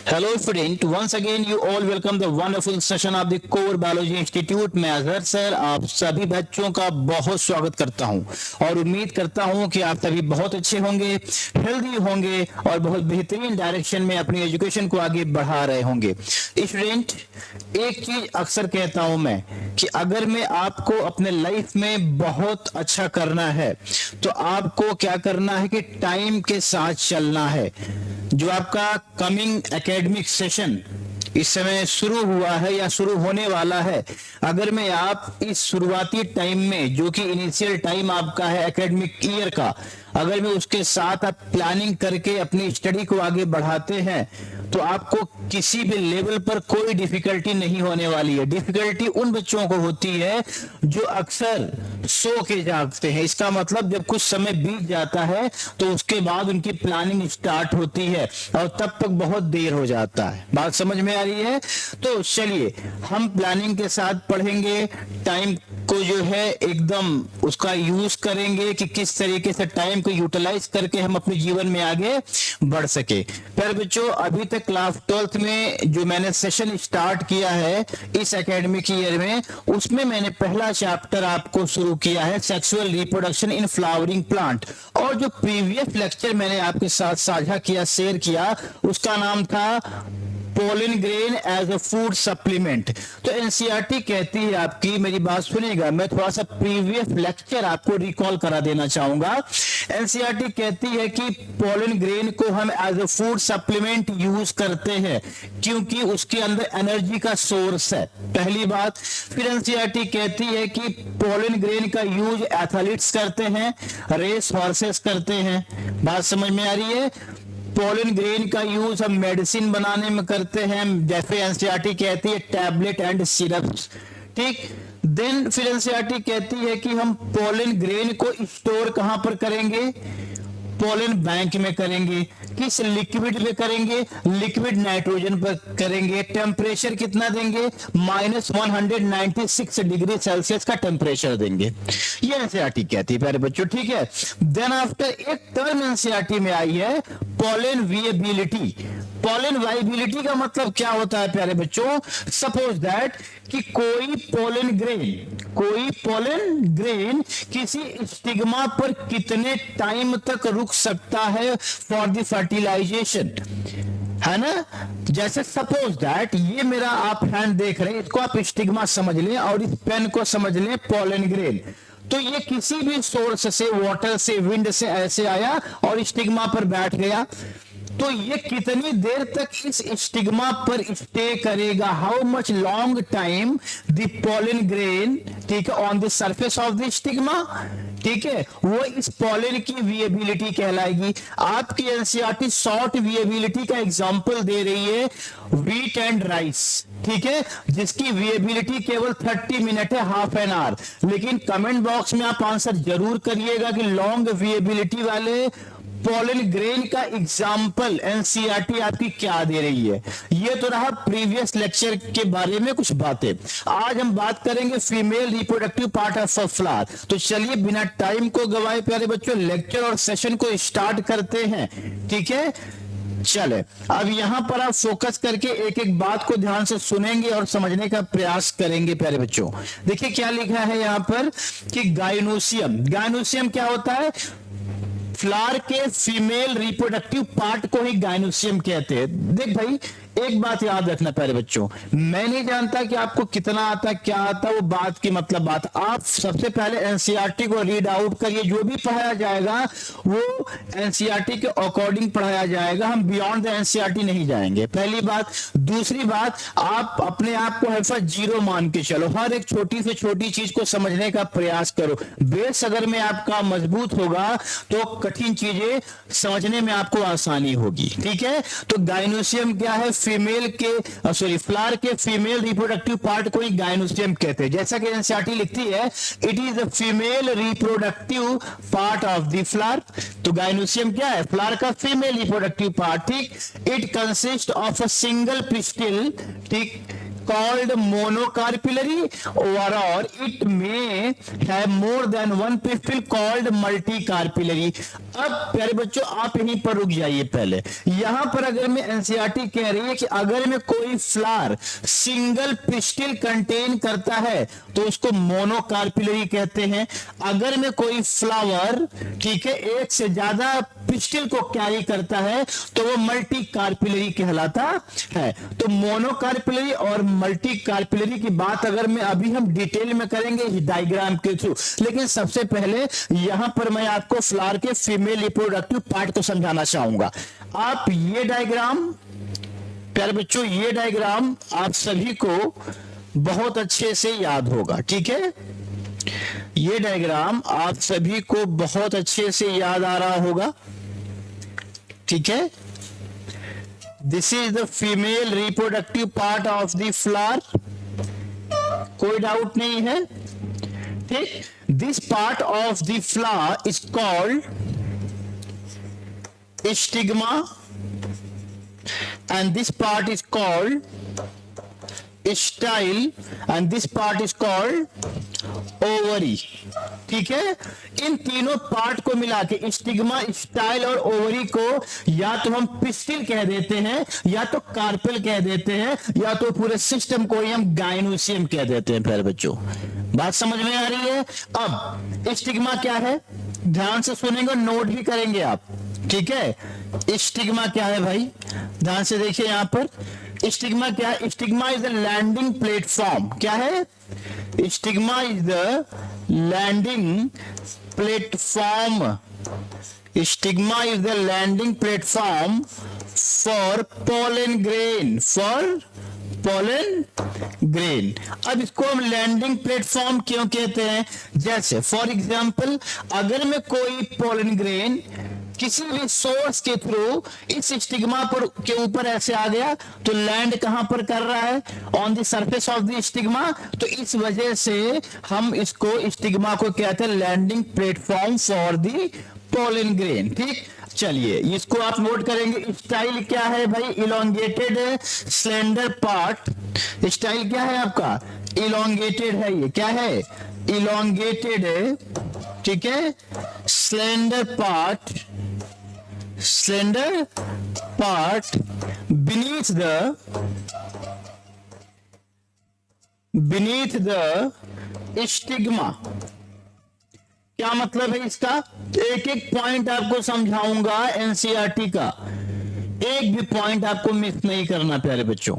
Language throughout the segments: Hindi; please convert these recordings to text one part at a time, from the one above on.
Hello student, once again you all welcome the wonderful session of the Core Biology Institute। मैं अजहर सर आप सभी बच्चों का बहुत स्वागत करता हूं और उम्मीद करता हूं कि आप सभी बहुत अच्छे होंगे, हेल्दी होंगे और बहुत बेहतरीन डायरेक्शन में अपनी एजुकेशन को आगे बढ़ा रहे होंगे। स्टूडेंट, एक चीज अक्सर कहता हूं मैं कि अगर मैं आपको अपने लाइफ में बहुत अच्छा करना है तो आपको क्या करना है कि टाइम के साथ चलना है। जो आपका कमिंग एकेडमिक सेशन इस समय शुरू हुआ है या शुरू होने वाला है, अगर मैं आप इस शुरुआती टाइम में जो कि इनिशियल टाइम आपका है एकेडमिक ईयर का, अगर मैं उसके साथ आप प्लानिंग करके अपनी स्टडी को आगे बढ़ाते हैं तो आपको किसी भी लेवल पर कोई डिफिकल्टी नहीं होने वाली है। डिफिकल्टी उन बच्चों को होती है जो अक्सर सो के जागते हैं। इसका मतलब जब कुछ समय बीत जाता है तो उसके बाद उनकी प्लानिंग स्टार्ट होती है और तब तक बहुत देर हो जाता है। बात समझ में आ रही है? तो चलिए हम प्लानिंग के साथ पढ़ेंगे, टाइम को जो है एकदम उसका यूज करेंगे कि किस तरीके से टाइम को यूटिलाइज करके हम अपने जीवन में आगे बढ़ सके। पर बच्चों, अभी तक क्लास 12th में जो मैंने सेशन स्टार्ट किया है इस एकेडमिक ईयर में, उसमें मैंने पहला चैप्टर आपको शुरू किया है sexual reproduction in flowering plant. और जो प्रीवियस लेक्चर मैंने आपके साथ साझा किया, शेयर किया, उसका नाम था pollen grain as a food supplement. तो एनसीईआरटी कहती है आपकी, मेरी बात सुनेगा, मैं थोड़ा सा प्रीवियस लेक्चर आपको रिकॉल करा देना चाहूंगा। एनसीईआरटी कहती है कि पोलन ग्रेन को हम as a food supplement use करते हैं क्योंकि उसके अंदर एनर्जी का सोर्स है, पहली बात। फिर एनसीईआरटी कहती है कि पोलन ग्रेन का यूज एथलीट्स करते हैं, रेस हॉर्सेस करते हैं। बात समझ में आ रही है? पोलन ग्रेन का यूज हम मेडिसिन बनाने में करते हैं, जैसे एनसीईआरटी कहती है टैबलेट एंड सिरप्स, ठीक। देन फिर एनसीईआरटी कहती है कि हम पोलन ग्रेन को स्टोर कहां पर करेंगे? पोलन बैंक में करेंगे। किस लिक्विड में करेंगे? लिक्विड नाइट्रोजन पर करेंगे। टेम्परेचर कितना देंगे? -196 डिग्री सेल्सियस का टेम्परेचर देंगे। ये एनसीईआरटी कहती है प्यारे बच्चों, ठीक है। देन आफ्टर एक टर्म एनसीईआरटी में आई है पोलन विएबिलिटी। पोलन वाइबिलिटी का मतलब क्या होता है प्यारे बच्चों? सपोज दैट कि कोई पोलन ग्रेन किसी स्टिग्मा पर कितने टाइम तक रुक सकता है फॉर द फर्टिलाइजेशन, है ना। जैसे सपोज दैट ये मेरा आप हैंड देख रहे हैं, इसको आप स्टिग्मा समझ लें और इस पेन को समझ लें पोलन ग्रेन। तो ये किसी भी सोर्स से, वाटर से, विंड से ऐसे आया और स्टिग्मा पर बैठ गया, तो ये कितनी देर तक इस स्टिग्मा पर स्टे करेगा? How much long time the pollen grain, ठीक है, on the surface of the stigma, ठीक है, वो इस पोलन की विएबिलिटी कहलाएगी। आपकी एनसीईआरटी शॉर्ट विएबिलिटी का एग्जांपल दे रही है व्हीट एंड राइस, ठीक है, जिसकी विएबिलिटी केवल 30 मिनट है, हाफ एन आवर। लेकिन कमेंट बॉक्स में आप आंसर जरूर करिएगा कि लॉन्ग विएबिलिटी वाले पोलन ग्रेन का एग्जाम्पल एनसीईआरटी आपकी क्या दे रही है। ये तो रहा प्रीवियस लेक्चर के बारे में कुछ बातें। आज हम बात करेंगे female reproductive part of a flower. तो चलिए बिना टाइम को गवाए प्यारे बच्चों लेक्चर और सेशन को स्टार्ट करते हैं, ठीक है। चले, अब यहां पर आप फोकस करके एक एक बात को ध्यान से सुनेंगे और समझने का प्रयास करेंगे प्यारे बच्चों। देखिए क्या लिखा है यहां पर कि गाइनोसियम क्या होता है? फ्लावर के फीमेल रिप्रोडक्टिव पार्ट को ही गाइनोसियम कहते हैं। देख भाई, एक बात याद रखना प्यारे बच्चों, मैं नहीं जानता कि आपको कितना आता क्या आता, वो बात की मतलब बात। आप सबसे पहले एनसीईआरटी को रीड आउट करिए, जो भी पढ़ाया जाएगा वो एनसीईआरटी के अकॉर्डिंग पढ़ाया जाएगा, हम बियॉन्ड द एनसीईआरटी नहीं जाएंगे, पहली बात। दूसरी बात, आप अपने आप को हमेशा जीरो मान के चलो, हर एक छोटी से छोटी चीज को समझने का प्रयास करो। बेस अगर में आपका मजबूत होगा तो कठिन चीजें समझने में आपको आसानी होगी, ठीक है। तो गाइनोसियम क्या है? फ्लावर के फीमेल रिप्रोडक्टिव पार्ट को ही गाइनोसियम कहते हैं। जैसा कि एनसीईआरटी लिखती है, it is the female reproductive part of the flower. तो गाइनोसियम क्या है? फ्लावर का फीमेल रिप्रोडक्टिव पार्ट, ठीक। It consist of a single pistil, ठीक, called monocarpillary or it may have more than one pistil called multicarpillary। अब प्यारे बच्चों आप यहीं पर रुक जाइए। पहले यहां पर अगर मैं एनसीईआरटी कह रही है कि अगर में कोई फ्लावर सिंगल पिस्टिल कंटेन करता है तो उसको मोनोकार्पिलरी कहते हैं। अगर में कोई फ्लावर ठीक है एक से ज्यादा पिस्टिल को कैरी करता है तो वो मल्टी कार्पिलरी कहलाता है। तो मोनोकार्पिलरी और मल्टी कार्पिलरी की बात अगर मैं अभी हम डिटेल में करेंगे इस डायग्राम के थ्रू, लेकिन सबसे पहले यहां पर मैं आपको फ्लावर के फीमेल रिप्रोडक्टिव पार्ट को समझाना चाहूंगा। आप ये डायग्राम प्यारे बच्चों, ये डायग्राम आप सभी को बहुत अच्छे से याद होगा। ठीक है, ये डायग्राम आप सभी को बहुत अच्छे से याद आ रहा होगा। ठीक है, this is the female reproductive part of the flower, कोई डाउट नहीं है। ठीक, this part of the flower is called stigma and this part is called style and this part is called ovary। ठीक है, इन तीनों पार्ट को मिला के स्टिग्मा, स्टाइल और ओवरी को या तो हम पिस्टिल कह देते हैं या तो कार्पेल कह देते हैं या तो पूरे सिस्टम को ही हम गाइनोसियम कह देते हैं। प्यारे बच्चों बात समझ में आ रही है। अब स्टिग्मा क्या है, ध्यान से सुनेंगे और नोट भी करेंगे आप। ठीक है, स्टिग्मा क्या है भाई, ध्यान से देखिए यहां पर। स्टिग्मा क्या है, stigma is the landing platform. क्या है, stigma is the landing platform. Stigma is the landing platform for pollen grain, for pollen grain. अब इसको हम लैंडिंग प्लेटफॉर्म क्यों कहते हैं, जैसे फॉर एग्जांपल अगर मैं कोई पोलन ग्रेन किसी भी सोर्स के थ्रू इस स्टिग्मा पर के ऊपर ऐसे आ गया तो लैंड कहां पर कर रहा है, on the surface of the stigma. तो इस वजह से हम इसको स्टिग्मा को कहते हैं landing platform for the pollen grain. ठीक, चलिए इसको आप नोट करेंगे। स्टाइल क्या है भाई, इलोंगेटेड स्लेंडर पार्ट। स्टाइल क्या है आपका, इलोंगेटेड है। ये क्या है, इलोंगेटेड है। ठीक है, slender part, slender part beneath the stigma। क्या मतलब है इसका, एक एक पॉइंट आपको समझाऊंगा एनसीईआरटी का, एक भी पॉइंट आपको मिस नहीं करना प्यारे बच्चों।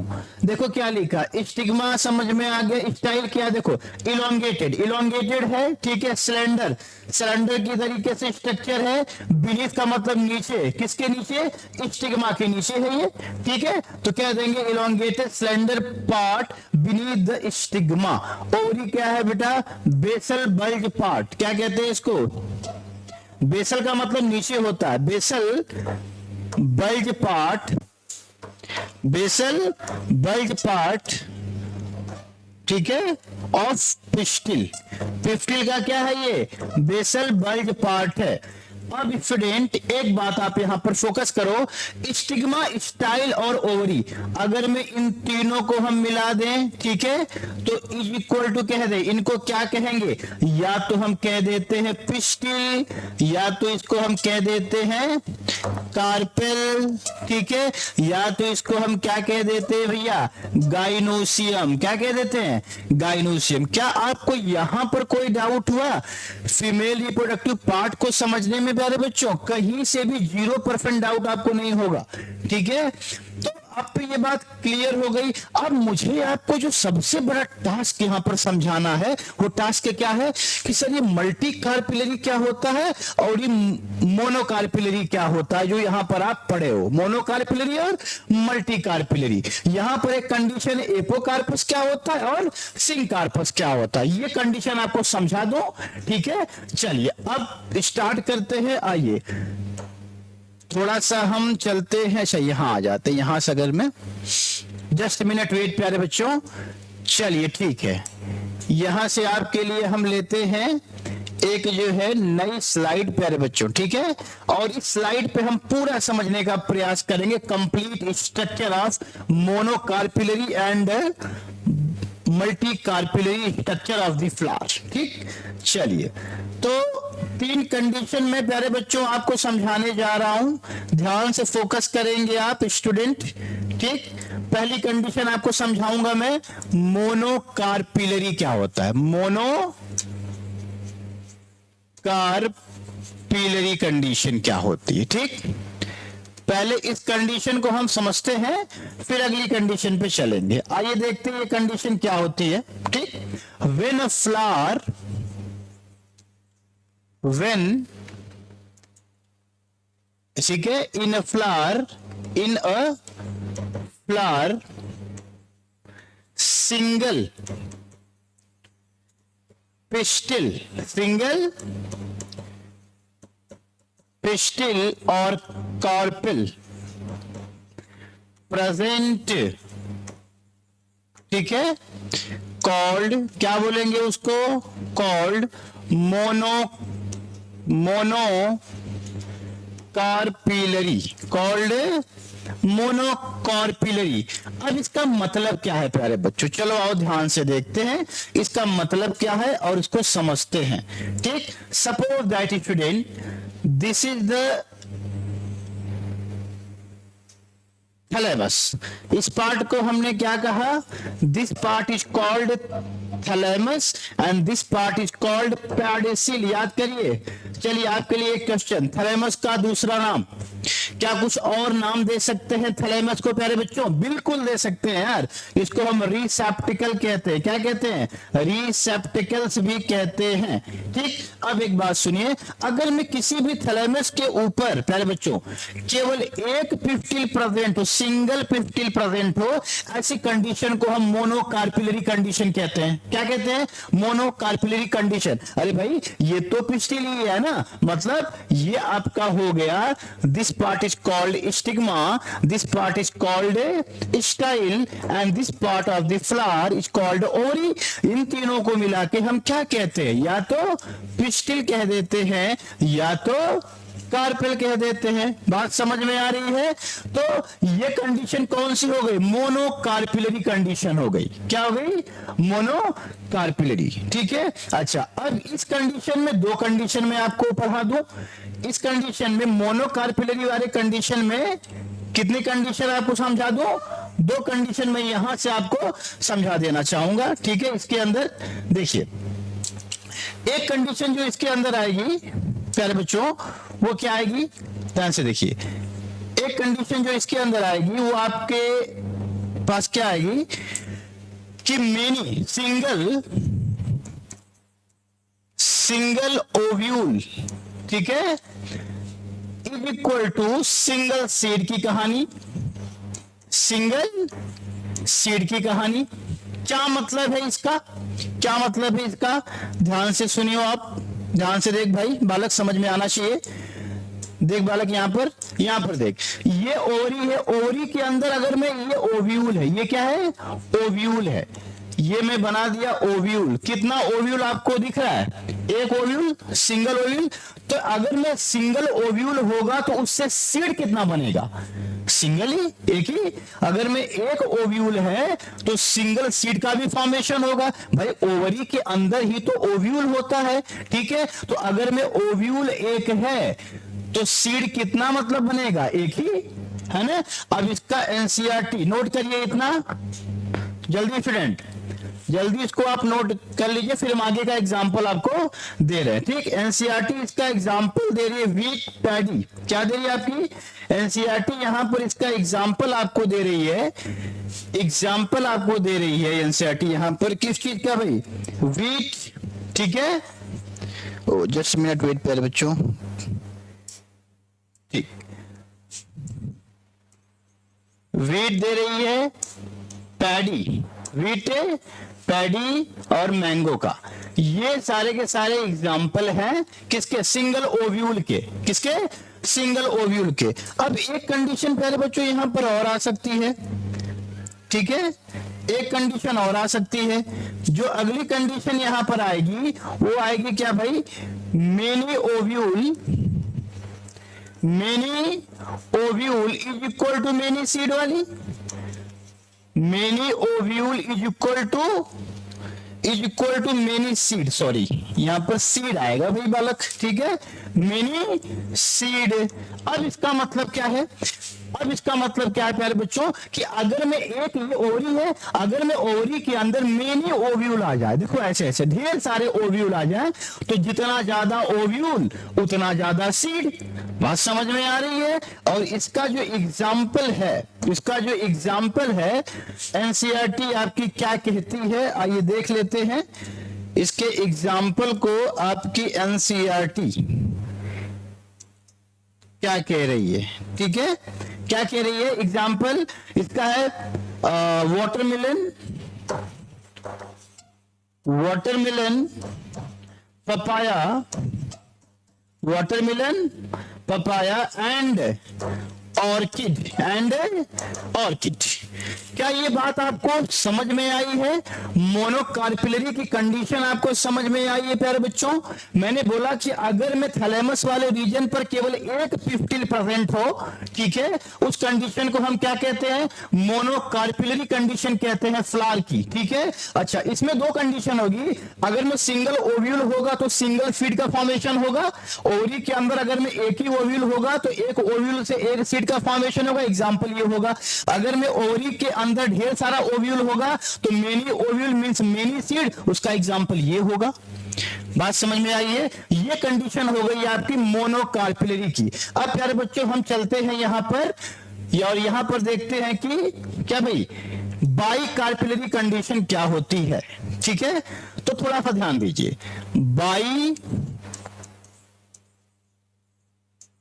देखो क्या लिखा, स्टिग्मा समझ में आ गया। स्टाइल क्या, देखो इलोंगेटेड, इलोंगेटेड है। ठीक है, स्लेंडर, स्लेंडर की तरीके से स्ट्रक्चर है। बीनीथ का मतलब नीचे, किसके नीचे, स्टिग्मा के नीचे है ये। ठीक है, तो क्या देंगे, elongated slender part beneath the stigma. Ovary क्या है बेटा, बेसल बल्ज पार्ट। क्या कहते हैं इसको, बेसल का मतलब नीचे होता है, basal bulge part, basal bulge part. ठीक है, ऑफ पिस्टिल। पिस्टिल का क्या है ये, बेसल बल्ज पार्ट है। अब स्टूडेंट एक बात आप यहां पर फोकस करो, स्टिग्मा, स्टाइल और ओवरी अगर मैं इन तीनों को हम मिला दें, ठीक है, तो इज इक्वल टू कह दें, इनको क्या कहेंगे, या तो हम कह देते हैं पिस्टिल या तो इसको हम कह देते हैं कार्पेल। ठीक है, या तो इसको हम क्या कह देते हैं भैया, गाइनोसियम। क्या कह देते हैं, गाइनोसियम। क्या आपको यहां पर कोई डाउट हुआ फीमेल रिप्रोडक्टिव पार्ट को समझने में प्यारे बच्चों, कहीं से भी 0% डाउट आपको नहीं होगा। ठीक है, तो अब तो ये बात क्लियर हो गई। अब मुझे आपको जो सबसे बड़ा टास्क यहां पर समझाना है वो टास्क क्या है कि सर ये मल्टी कार्पिलरी क्या होता है और ये मोनोकार्पिलरी क्या होता है, जो यहां पर आप पढ़े हो, मोनोकार्पिलरी और मल्टी कार्पिलरी। यहां पर एक कंडीशन एपोकार्पस क्या होता है और सिंकार्पस क्या होता है, ये कंडीशन आपको समझा दो। ठीक है, चलिए अब स्टार्ट करते हैं। आइए थोड़ा सा हम चलते हैं, अच्छा यहां आ जाते हैं, यहां से अगर मैं जस्ट मिनट वेट प्यारे बच्चों। चलिए ठीक है, यहां से आपके लिए हम लेते हैं एक जो है नई स्लाइड प्यारे बच्चों। ठीक है, और इस स्लाइड पे हम पूरा समझने का प्रयास करेंगे complete structure of monocarpellary and multi carpellary structure of the flower. ठीक, चलिए तो 3 कंडीशन में प्यारे बच्चों आपको समझाने जा रहा हूं, ध्यान से फोकस करेंगे आप स्टूडेंट। ठीक, पहली कंडीशन आपको समझाऊंगा मैं, मोनोकार्पिलरी क्या होता है, मोनोकार्पिलरी कंडीशन क्या होती है। ठीक, पहले इस कंडीशन को हम समझते हैं, फिर अगली कंडीशन पे चलेंगे। आइए देखते हैं ये कंडीशन क्या होती है। ठीक, व्हेन अ फ्लावर, when ठीक है, in a flower single pistil or carpel present, ठीक है, called, क्या बोलेंगे उसको, called मोनोकार्पिलरी, कॉल्ड मोनोकार्पिलरी। अब इसका मतलब क्या है प्यारे बच्चों, चलो आओ ध्यान से देखते हैं इसका मतलब क्या है और इसको समझते हैं। ठीक, suppose that student, this is the thalamus, इस पार्ट को हमने क्या कहा, this part is called thalamus and this part is called pedicel. याद करिए। चलिए आपके लिए एक क्वेश्चन, थैलेमस का दूसरा नाम, क्या कुछ और नाम दे सकते हैं थैलेमस को प्यारे बच्चों? बिल्कुल दे सकते हैं यार, इसको हम रिसेप्टिकल कहते हैं। क्या कहते हैं? रिसेप्टिकल्स भी कहते हैं। ठीक, अब एक बात सुनिए, अगर मैं किसी भी थैलेमस के ऊपर प्यारे बच्चों केवल एक पिस्टिल प्रेजेंट हो, सिंगल पिस्टिल प्रेजेंट हो, ऐसी कंडीशन को हम मोनोकार्पिलरी कंडीशन कहते हैं। क्या कहते हैं? Monocarpellary condition. अरे भाई ये तो पिस्टिल ही है ना, मतलब ये आपका हो गया, this part is called stigma, this part is called style and this part of the flower is called ओरी। इन तीनों को मिला के हम क्या कहते हैं? या तो पिस्टिल कह देते हैं या तो कार्पेल कह देते हैं। बात समझ में आ रही है? तो ये कंडीशन कौन सी हो गई? मोनोकार्पिलरी कंडीशन हो गई। क्या हो गई? मोनोकार्पिलरी। ठीक है, अच्छा अब इस कंडीशन में दो कंडीशन में आपको पढ़ा दूं। इस कंडीशन में मोनोकार्पिलरी वाले कंडीशन में कितनी कंडीशन आपको समझा दूं? दो कंडीशन में यहां से आपको समझा देना चाहूंगा। ठीक है, इसके अंदर देखिए, एक कंडीशन जो इसके अंदर आएगी प्यारे बच्चों वो क्या आएगी, ध्यान से देखिए। एक कंडीशन जो इसके अंदर आएगी वो आपके पास क्या आएगी कि मेनी सिंगल ओव्यूल, ठीक है, is equal to single seed की कहानी। सिंगल सीड की कहानी क्या मतलब है इसका? क्या मतलब है इसका? ध्यान से सुनियो आप, ध्यान से देख भाई, बालक समझ में आना चाहिए। देख बालक, यहां पर देख, ये ओवरी है, ओवरी के अंदर अगर मैं, ये ओव्यूल है, ये क्या है? ओव्यूल है। ये मैं बना दिया ओव्यूल। कितना ओव्यूल आपको दिख रहा है? एक ओव्यूल, सिंगल ओव्यूल। तो अगर मैं सिंगल ओव्यूल होगा तो उससे सीड कितना बनेगा? सिंगल ही, एक ही। अगर में एक ओव्यूल है तो सिंगल सीड का भी फॉर्मेशन होगा। भाई ओवरी के अंदर ही तो ओव्यूल होता है। ठीक है, तो अगर में ओव्यूल एक है तो सीड कितना मतलब बनेगा? एक ही, है ना। अब इसका एनसीईआरटी नोट करिए, इतना जल्दी स्टूडेंट, जल्दी इसको आप नोट कर लीजिए, फिर हम आगे का एग्जांपल आपको दे रहे हैं। ठीक, एनसीईआरटी इसका एग्जांपल दे रही है वीट पैडी। क्या दे रही है आपकी एनसीईआरटी? यहां पर इसका एग्जांपल आपको दे रही है, एग्जांपल आपको दे रही है एनसीईआरटी यहां पर किस चीज का भाई? वीट। ठीक है, ओ जस्ट मिनट वेट प्यारे बच्चों। ठीक, वीट दे रही है, पैडी, वीट, पैडी और मैंगो का। ये सारे के सारे एग्जाम्पल हैं किसके? सिंगल ओव्यूल के। किसके? सिंगल ओव्यूल के। अब एक कंडीशन प्यारे बच्चों यहां पर और आ सकती है। ठीक है, एक कंडीशन और आ सकती है। जो अगली कंडीशन यहां पर आएगी वो आएगी क्या भाई? Many ovule, many ovule is equal to many seed वाली। Many ovule is equal to many seed, sorry यहां पर सीड आएगा भाई बालक, ठीक है, मेनी सीड। अब इसका मतलब क्या है, अब इसका मतलब क्या है प्यारे बच्चों कि अगर मैं एक ये ओवरी है, अगर मैं ओवरी के अंदर मेनी ओव्यूल आ जाए, देखो ऐसे ऐसे ढेर सारे ओव्यूल आ जाए, तो जितना ज्यादा ओव्यूल उतना ज्यादा सीड। बात समझ में आ रही है। और इसका जो एग्जाम्पल है, इसका जो एग्जाम्पल है एनसीईआरटी आपकी क्या कहती है, आइए देख लेते हैं इसके एग्जाम्पल को। आपकी एनसीईआरटी क्या कह रही है, ठीक है, क्या कह रही है। एग्जाम्पल इसका है watermelon, watermelon papaya, watermelon papaya and orchid, and orchid. क्या ये बात आपको समझ में आई है? मोनोकार्पिलरी की कंडीशन आपको समझ में आई है प्यारे बच्चों। मैंने बोला कि अगर में थैलेमस वाले रीजन पर केवल एक पिस्टिल प्रेजेंट हो, ठीक है, उस कंडीशन को हम क्या कहते हैं, मोनोकार्पिलरी कंडीशन कहते हैं फ्लावर की, ठीक है। अच्छा, इसमें दो कंडीशन होगी, अगर में सिंगल ओव्यूल होगा तो सिंगल सीड का फॉर्मेशन होगा, ओवरी के अंदर अगर में एक ही ओव्यूल होगा तो एक ओव्यूल से एक सीड का फॉर्मेशन होगा, एग्जांपल ये होगा। अगर में ओवरी के अंदर ढेर सारा ओव्यूल होगा तो many ovule means many seed, उसका एग्जांपल ये होगा। बात समझ में आई है। ये कंडीशन हो गई आपकी मोनोकार्पिलरी की। अब प्यारे बच्चों हम चलते हैं यहां पर और यहां पर देखते हैं कि क्या भाई बाई कार्पिलरी कंडीशन क्या होती है, ठीक है। तो थोड़ा सा ध्यान दीजिए, बाई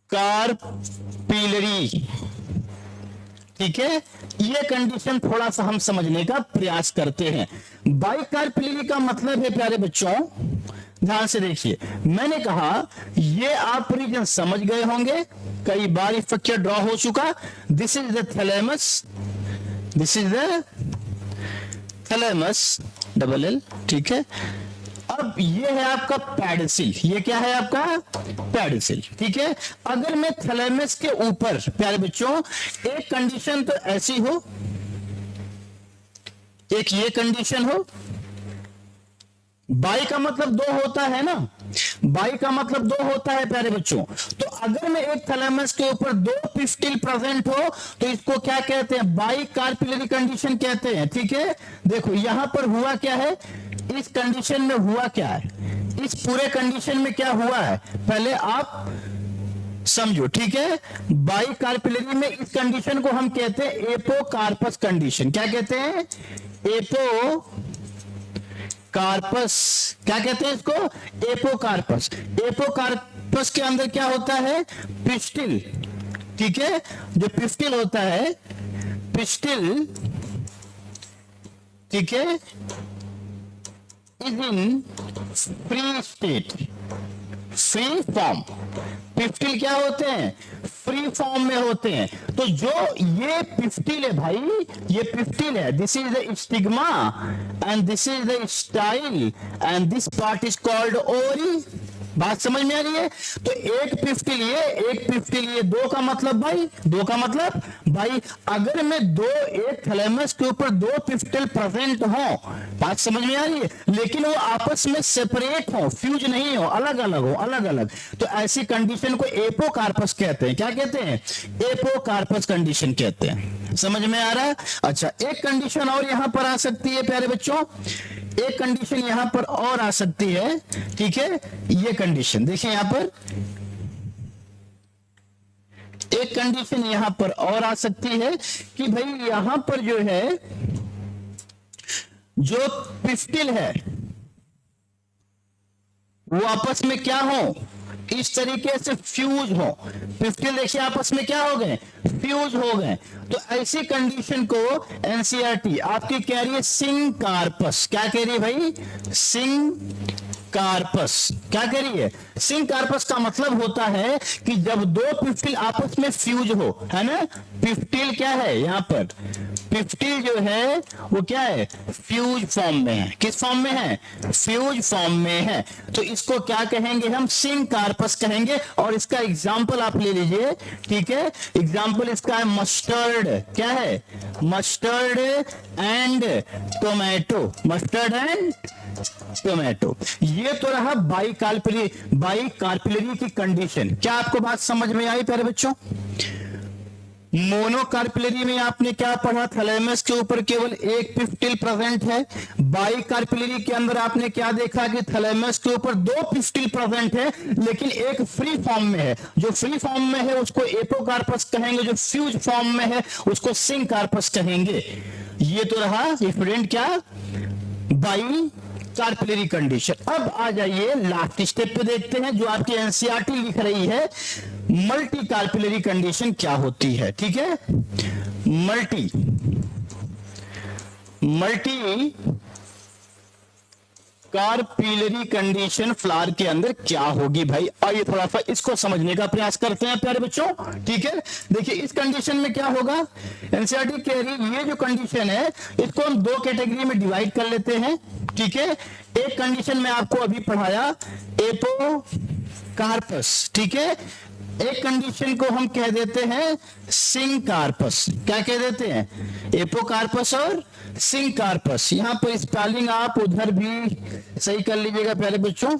कार्पिलरी, ठीक है, ये कंडीशन थोड़ा सा हम समझने का प्रयास करते हैं। बाइकार्पिलरी का मतलब है प्यारे बच्चों, ध्यान से देखिए, मैंने कहा ये आप रीजन समझ गए होंगे, कई बार ये पिक्चर ड्रॉ हो चुका। This is the thalamus, this is the thalamus double L, ठीक है। अब ये है आपका पैडसिल, ये क्या है आपका पैडसिल, ठीक है। अगर मैं थैलेमस के ऊपर प्यारे बच्चों एक कंडीशन तो ऐसी हो, एक ये कंडीशन हो, बाई का मतलब दो होता है ना, बाई का मतलब दो होता है प्यारे बच्चों। तो अगर मैं एक थैलेमस के ऊपर दो पिस्टिल प्रेजेंट हो तो इसको क्या कहते हैं, बाई कार्पिलरी कंडीशन कहते हैं, ठीक है। देखो यहां पर हुआ क्या है, इस कंडीशन में हुआ क्या है, इस पूरे कंडीशन में क्या हुआ है पहले आप समझो, ठीक है। बाई कार्पिलरी में इस कंडीशन को हम कहते हैं एपोकार्पस कंडीशन। क्या कहते हैं, एपोकार्पस, क्या कहते हैं इसको, एपोकार्पस। एपोकार्पस के अंदर क्या होता है, पिस्टिल, ठीक है, जो पिस्टिल होता है, पिस्टिल, ठीक है, is in free state, free form. Pistil क्या होते हैं, फ्री फॉर्म में होते हैं। तो जो ये पिस्टिल है भाई, ये पिस्टिल है, this is the stigma and this is the style and this part is called ovary. बात समझ में आ रही है। तो एक पिस्टिल ये, एक पिस्टिल ये, दो का मतलब भाई, दो का मतलब भाई अगर मैं दो, एक थैलेमस के ऊपर दो पिस्टिल प्रेजेंट हो, बात समझ में आ रही है, लेकिन वो आपस में सेपरेट हो, फ्यूज नहीं हो, अलग अलग हो, अलग अलग, तो ऐसी कंडीशन को एपोकार्पस कहते हैं। क्या कहते हैं, एपोकार्पस कंडीशन कहते हैं। समझ में आ रहा है। अच्छा, एक कंडीशन और यहां पर आ सकती है प्यारे बच्चों, एक कंडीशन यहां पर और आ सकती है, ठीक है। ये कंडीशन देखिए, यहां पर एक कंडीशन यहां पर और आ सकती है कि भाई यहां पर जो है, जो पिस्टिल है वो आपस में क्या हो, इस तरीके से फ्यूज हो। पिस्टिल देखिए आपस में क्या हो गए, फ्यूज हो गए। तो ऐसी कंडीशन को एनसीईआरटी आपकी कह रही है सिंकार्पस। क्या कह रही है भाई, सिंकार्पस। क्या कह रही है, सिंकार्पस का मतलब होता है कि जब दो पिस्टिल आपस में फ्यूज हो, है ना। पिस्टिल क्या है, यहां पर पिस्टिल जो है वो क्या है, फ्यूज फॉर्म में है। किस फॉर्म में है, फ्यूज फॉर्म में है। तो इसको क्या कहेंगे हम, सिंकार्पस कहेंगे। और इसका एग्जाम्पल आप ले लीजिए, ठीक है, एग्जाम्पल इसका है मस्टर्ड, क्या है, mustard and tomato, mustard and tomato. ये तो रहा बाइकार्पिलरी की कंडीशन। क्या आपको बात समझ में आई प्यारे बच्चों? मोनोकार्पिलरी में आपने क्या पढ़ा, थैलेमस के ऊपर केवल एक पिस्टिल प्रेजेंट है। बाइकार्पिलरी के अंदर आपने क्या देखा कि थैलेमस के ऊपर दो पिस्टिल प्रेजेंट है, लेकिन एक फ्री फॉर्म में है। जो फ्री फॉर्म में है उसको एपोकार्पस कहेंगे, जो फ्यूज फॉर्म में है उसको सिंकार्पस कहेंगे। ये तो रहा स्टूडेंट क्या, बाइकार्पिलरी कंडीशन। अब आ जाइए लास्ट स्टेप पे देखते हैं, जो आपकी एनसीईआरटी लिख रही है, मल्टी कार्पिलरी कंडीशन क्या होती है। ठीक है, मल्टी कार्पिलरी कंडीशन फ्लावर के अंदर क्या होगी भाई। आइए थोड़ा सा इसको समझने का प्रयास करते हैं प्यारे बच्चों। ठीक है, देखिए इस कंडीशन में क्या होगा, एनसीईआरटी कह रही ये जो कंडीशन है इसको हम दो कैटेगरी में डिवाइड कर लेते हैं। ठीक है, एक कंडीशन में आपको अभी पढ़ाया एपोकार्पस, ठीक है, एक कंडीशन को हम कह देते हैं सिंकार्पस। क्या कह देते हैं, एपोकार्पस और सिंकार्पस। यहां पर स्पेलिंग आप उधर भी सही कर लीजिएगा प्यारे बच्चों।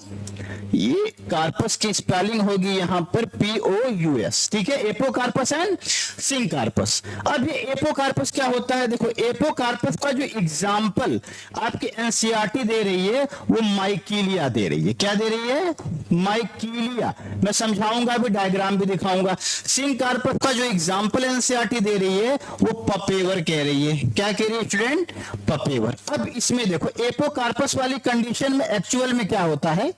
ये कार्पस की स्पेलिंग होगी यहां पर POUS। ठीक है, एपोकार्पस एंड सिंकार्पस। अब ये एपोकार्पस क्या होता है, देखो एपोकार्पस का जो एग्जाम्पल आपकी एनसीईआरटी दे रही है वो माइकीलिया दे रही है। क्या दे रही है, माइकीलिया। मैं समझाऊंगा, अभी डायग्राम भी दिखाऊंगा। सिंकार्पस का जो एग्जाम्पल एनसीईआरटी दे रही है वो पपेवर कह रही है। क्या कह रही है स्टूडेंट, पपेवर। अब इसमें देखो एपोकार्पस वाली कंडीशन में एक्चुअल में क्या होता है,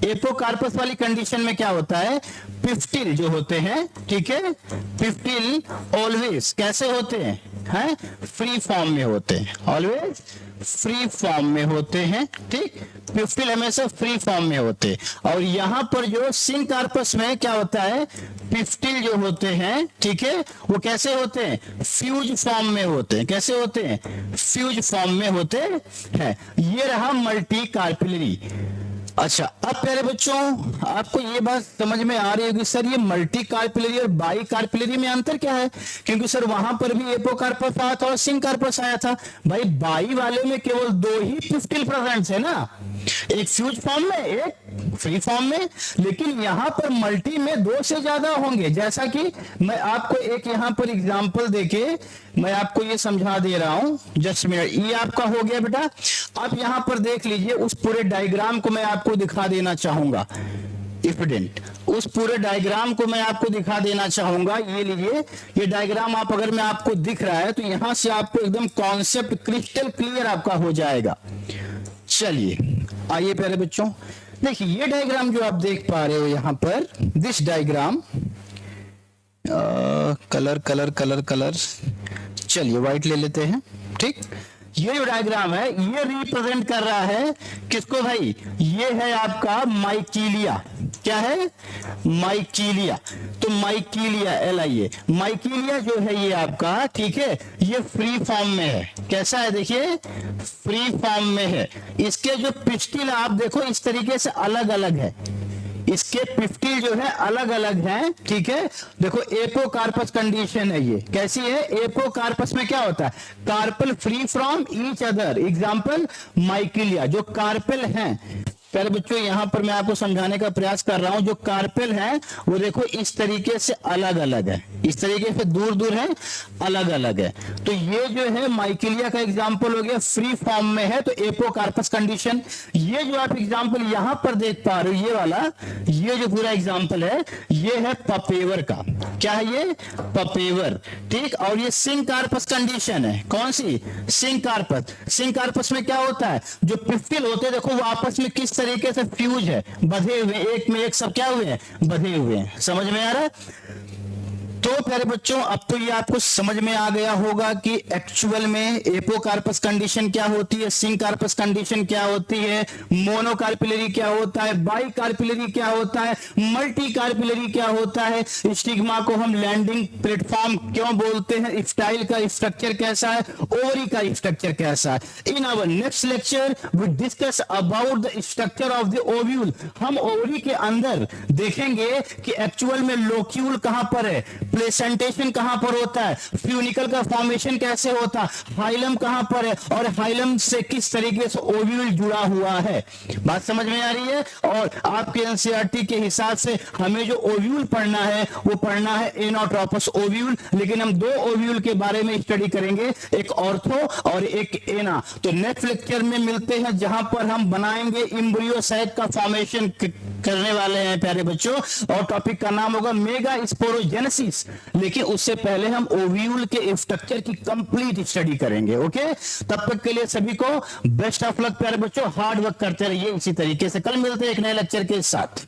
एपोकार्पस वाली कंडीशन में क्या होता है, पिस्टिल जो होते हैं, ठीक है, पिस्टिल ऑलवेज कैसे होते हैं, फ्री फॉर्म में होते हैं, ऑलवेज फ्री फॉर्म में होते हैं। ठीक, पिस्टिल हमेशा फ्री फॉर्म में होते हैं। और यहां पर जो सिंकार्पस में क्या होता है, पिस्टिल जो होते हैं, ठीक है, वो कैसे होते हैं, फ्यूज फॉर्म में होते हैं। कैसे होते हैं, फ्यूज फॉर्म में होते हैं। ये रहा मल्टी कार्पिलरी। अच्छा, अब प्यारे बच्चों आपको ये बात समझ में आ रही होगी, सर ये मल्टी कार्पिलरी और बाई कार्पिलरी में अंतर क्या है, क्योंकि सर वहां पर भी एपोकार्पस आया था और सिंकार्पस आया था। भाई बाई वाले में केवल दो ही पिस्टिल प्रेजेंट है ना, एक फ्यूज फॉर्म में एक फ्री फॉर्म में, लेकिन यहां पर मल्टी में दो से ज्यादा होंगे। जैसा कि मैं आपको एक यहां पर एग्जांपल देके मैं आपको ये समझा दे रहा हूं। जस्ट मिनट, ये आपका हो गया बेटा। आप यहां पर देख लीजिए, उस पूरे डायग्राम को मैं आपको दिखा देना चाहूंगा स्टूडेंट, उस पूरे डायग्राम को मैं आपको दिखा देना चाहूंगा। ये लीजिए, ये डायग्राम आप अगर मैं आपको दिख रहा है तो यहां से आपको एकदम कॉन्सेप्ट क्रिस्टल क्लियर आपका हो जाएगा। चलिए आइए प्यारे बच्चों, देखिए ये डायग्राम जो आप देख पा रहे हो यहां पर, this diagram, colour colour colour colour, चलिए व्हाइट ले लेते हैं। ठीक, ये जो डायग्राम है ये रिप्रेजेंट कर रहा है किसको भाई, ये है आपका माइकीलिया। क्या है, माइकीलिया। तो माइकीलिया LIA, माइकीलिया जो है ये आपका, ठीक है, ये फ्री फॉर्म में है। कैसा है, देखिए फ्री फॉर्म में है। इसके जो पिस्टिल आप देखो इस तरीके से अलग अलग है, इसके पिस्टिल जो है अलग अलग हैं। ठीक है, देखो एपोकार्पस कंडीशन है ये। कैसी है, एपोकार्पस में क्या होता है, carpel free from each other. Example Michelia, जो कार्पेल हैं प्यारे बच्चों, यहां पर मैं आपको समझाने का प्रयास कर रहा हूं, जो कार्पेल है वो देखो इस तरीके से अलग अलग है, इस तरीके से दूर दूर है, अलग अलग है। तो ये जो है माइकीलिया का एग्जांपल हो गया, फ्री फॉर्म में है, तो एपोकार्पस कंडीशन। ये जो आप एग्जांपल यहां पर देख पा रहे हो, ये वाला, ये जो पूरा एग्जांपल है ये है पपेवर का। क्या है ये, पपेवर। ठीक, और ये सिंकार्पस कंडीशन है। कौन सी, सिंकार्पस। सिंकार्पस में क्या होता है, जो पिस्टिल होते हैं देखो वो आपस में किस तरीके से फ्यूज है, बधे हुए, एक में एक सब क्या हुए हैं, बधे हुए हैं। समझ में आ रहा है। तो प्यारे बच्चों, अब तो ये आपको समझ में आ गया होगा कि एक्चुअल में एपोकार्पस कंडीशन क्या होती है, सिंकार्पस कंडीशन क्या होती है, मोनोकार्पिलरी क्या होता है, बाइकार्पिलरी क्या होता है, मल्टीकार्पिलरी क्या होता है, स्टिग्मा को हम लैंडिंग प्लेटफॉर्म क्यों बोलते हैं, स्टाइल का स्ट्रक्चर कैसा है, ओवरी का स्ट्रक्चर कैसा है। In our next lecture we discuss about the structure of the ovule. हम ओवरी के अंदर देखेंगे कि एक्चुअल में लोक्यूल कहां पर है, प्लेसेंटेशन कहां पर होता है, फ्यूनिकल का फॉर्मेशन कैसे होता है, हाइलम कहां पर है और हाइलम से किस तरीके से ओव्यूल जुड़ा हुआ है। बात समझ में आ रही है। और आपके एनसीईआरटी के हिसाब से हमें जो ओव्यूल पढ़ना है वो पढ़ना है एनोट्रोपस ओव्यूल, लेकिन हम दो ओव्यूल के बारे में स्टडी करेंगे, एक ऑर्थो और एक एना। तो नेक्स्ट लेक्चर में मिलते हैं जहां पर हम बनाएंगे एम्ब्रियो साइट का फॉर्मेशन करने वाले हैं प्यारे बच्चों, और टॉपिक का नाम होगा मेगा स्पोरोजेनेसिस। लेकिन उससे पहले हम ओव्यूल के स्ट्रक्चर की कंप्लीट स्टडी करेंगे। ओके, तब तक के लिए सभी को बेस्ट ऑफ लक प्यारे बच्चों, हार्ड वर्क करते रहिए इसी तरीके से। कल मिलते हैं एक नए लेक्चर के साथ।